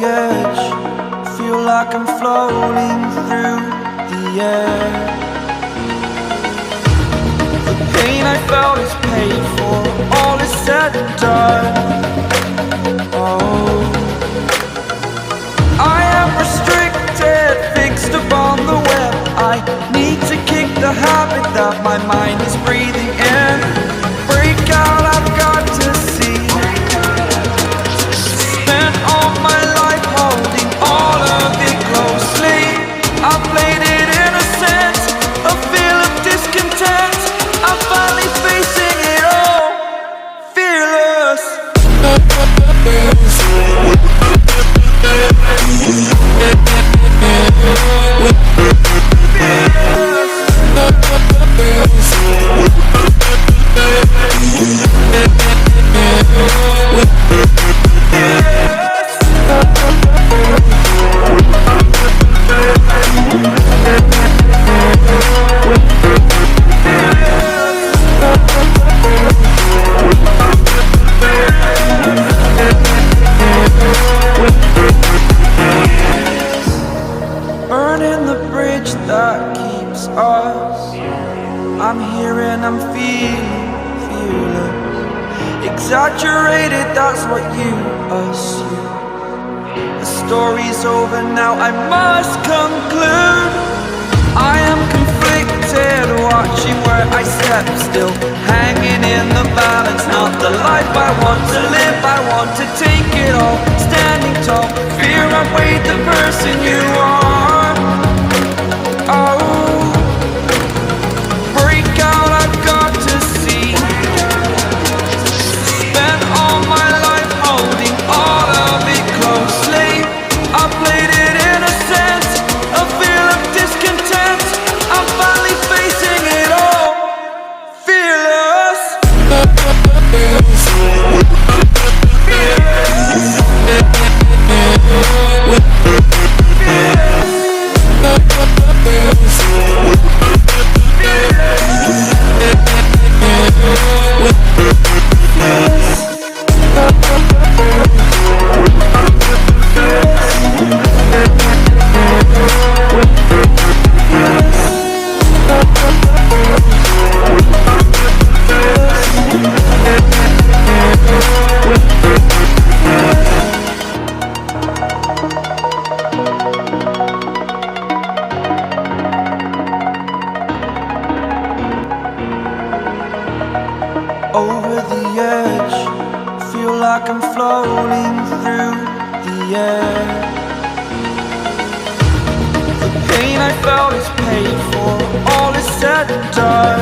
edge, feel like I'm floating through the air. The pain I felt is paid for, all is said and done. Oh, I am restricted, fixed upon the web. I need to kick the habit that my mind is breathing in. Break out, I've got to see. Spent all my life holding all of it closely. I played it innocent, a feel of discontent. I'm finally facing it all, fearless. Burning the bridge that keeps us. I'm here and I'm feeling fearless. Exaggerated, that's what you assume. The story's over now, I must conclude. I am conflicted, watching where I step still, hanging in the balance. Not the life I want to live, I want to take it all. Standing tall, fear I've weighed the person you are. Oh, break out, I've got to see. Spent all my life holding all of it closely. I played it innocent, a feel of discontent. I'm finally facing it all, fearless. Over the edge, feel like I'm floating through the air. The pain I felt is paid for, all is said and done.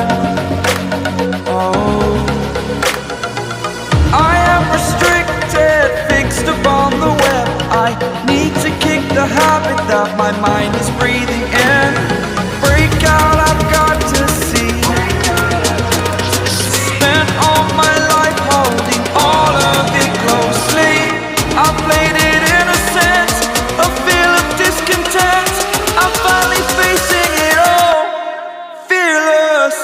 Oh, I am restricted, fixed upon the web. I need to kick the habit that my mind is breathing in. Break out, I've got to see. Spent all my life holding all of it closely. I played it innocent, a feel of discontent. I'm finally facing it all, fearless.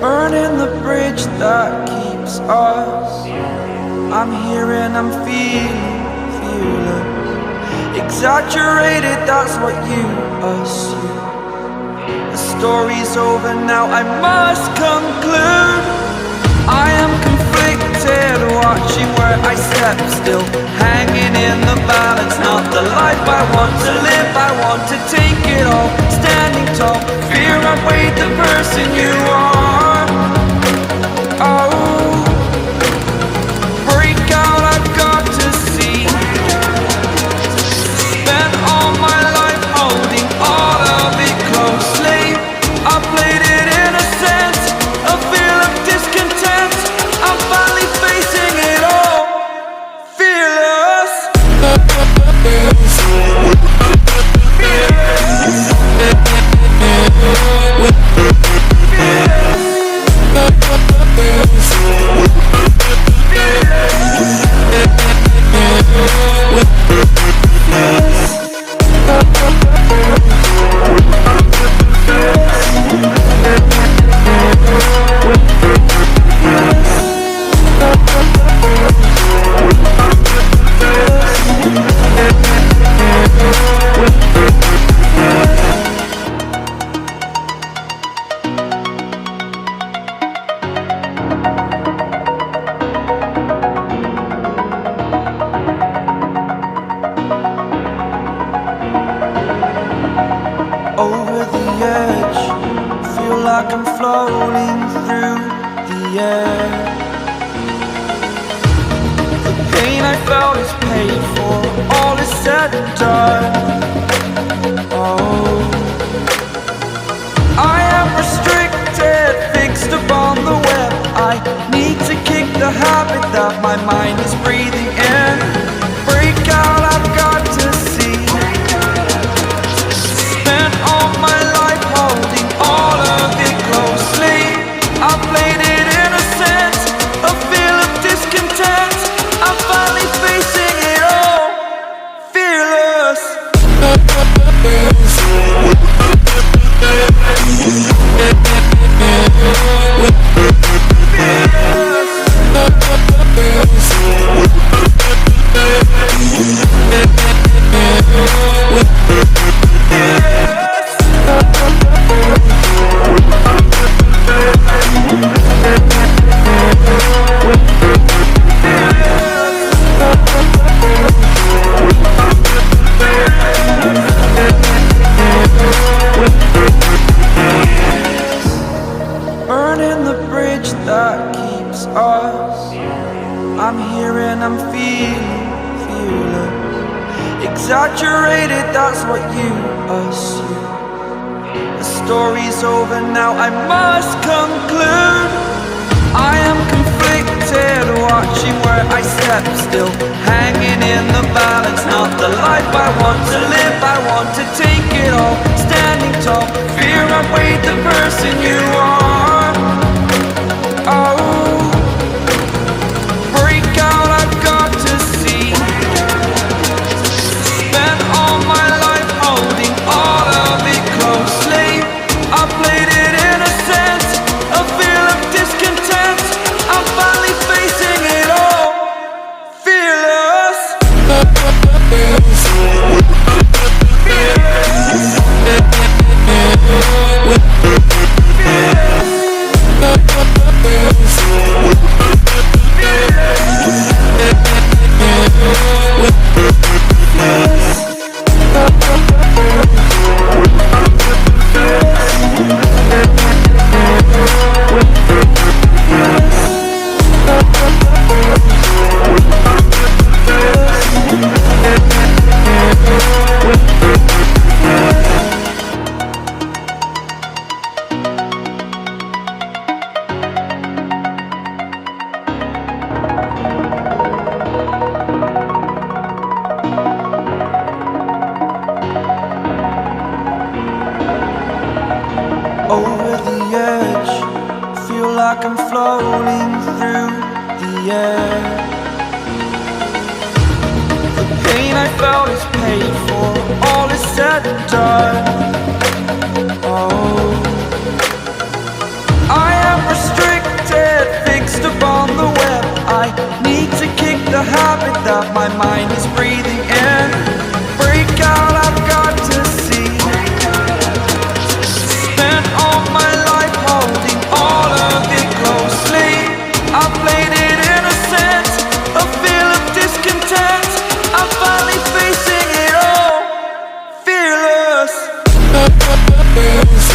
Burning the bridge that keeps us. I'm here and I'm feeling fearless. Exaggerated, that's what you assume. The story's over now, I must conclude. I am conflicted, watching where I step still, hanging in the balance. Not the life I want to live, I want to take it all. Standing tall, fear I've weighed the person you are. Oh, break out, I've got to see. Spent all my life holding all of it closely. I played it innocent, a feel of discontent. edge, feel like I'm floating through the air. The pain I felt is paid for, all is said and done. Oh, I am restricted, fixed upon the web. I need to kick the habit that my mind is breathing in. Break out, I've got to see. Spent all my life holding all of it closely. I played it innocent, a feel of discontent. I'm finally facing it all, fearless. Burning the bridge that keeps us. I'm here and I'm feeling fearless. Exaggerated, that's what you assume. The story's over now, I must conclude. I am conflicted, watching where I step still, hanging in the balance. Not the life I want to live, I want to take it all. Standing tall, fear I weighed the person you are. Oh, break out, I've got to see. Spent all my life holding all of it closely. I played it innocent, a feel of discontent. I'm finally facing it all, fearless. Over the edge, feel like I'm floating through the air. The pain I felt is paid for, all is said and done. Oh, I am restricted, fixed upon the web. I need to kick the habit that my mind is breathing in. Break out, I've got to see. Spent all my life holding all of it closely. I played it innocent, a feel of discontent. I'm finally facing it all, fearless. Fearless.